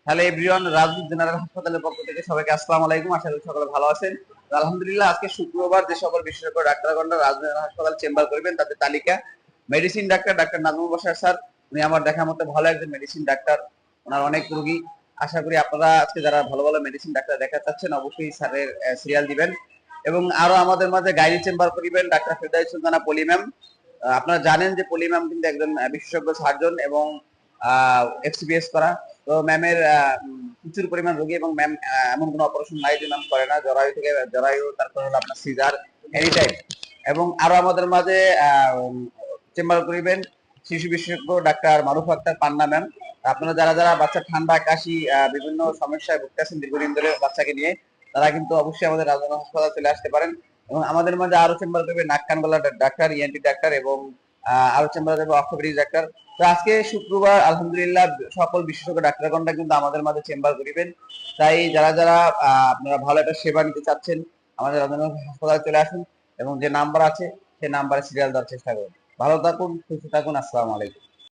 Hello everyone, Rajdoot general হাসপাতালের পক্ষ থেকে সবাইকে আসসালামু আলাইকুম। আশা করি সকলে ভালো আছেন। আলহামদুলিল্লাহ, আজকে শুক্রবার যে সকল বিশেষজ্ঞ ডাক্তারগণরা রাজদূত জেনারেল হাসপাতাল চেম্বার করবেন তাদের তালিকা। Medicine doctor doctor Nazmul Bashar sir, উনি আমার দেখার মতো ভালো একজন মেডিসিন ডাক্তার। ওনার অনেক রোগী। আশা করি আপনারা আজকে যারা ভালো ভালো মেডিসিন ডাক্তার দেখাতে চাচ্ছেন অবশ্যই স্যারের সিরিয়াল দিবেন। এবং আরো আমাদের মাঝে গাইনি চেম্বার করিবেন ডাক্তার ফেরদাউস সুলতানা পলি ম্যাম। আপনারা জানেন যে পলি ম্যাম কিন্তু একজন বিশেষজ্ঞ সার্জন এবং এফসিপিএস করা। তো ম্যামের প্রচুর পরিমাণ রোগী এবং ম্যাম এমন কোনো অপারেশন নাই যে ম্যাম করে না। জরায়ু থেকে জরায়ু, তারপর হলো আপনার সিজার, এনি টাইম। এবং আরো আমাদের মাঝে চেম্বার করিবেন শিশু বিশেষজ্ঞ ডাক্তার মারুফ আক্তার পান্না ম্যাম। আপনারা যারা যারা বাচ্চা ঠান্ডা কাশি বিভিন্ন সমস্যায় ভুগতেছেন দীর্ঘদিন ধরে বাচ্চাকে নিয়ে, তারা কিন্তু অবশ্যই আমাদের রাজধানী হাসপাতাল চলে আসতে পারেন। এবং আমাদের মাঝে আরো চেম্বার করবে নাক কান গলা ডাক্তার, ইএনটি ডাক্তার এবং আরো চেম্বার করবে অর্থোপেডিক ডাক্তার। তো আজকে শুক্রবার আলহামদুলিল্লাহ সকল বিশেষজ্ঞ ডাক্তারগণরা কিন্তু আমাদের মাঝে চেম্বার করিবেন। তাই যারা যারা আপনারা ভালো একটা সেবা নিতে চাচ্ছেন আমাদের রাজধানী হাসপাতালে চলে আসুন এবং যে নাম্বার আছে সেই নাম্বারে সিরিয়াল দেওয়ার চেষ্টা করুন। ভালো থাকুন, সুস্থ থাকুন। আসসালামু আলাইকুম।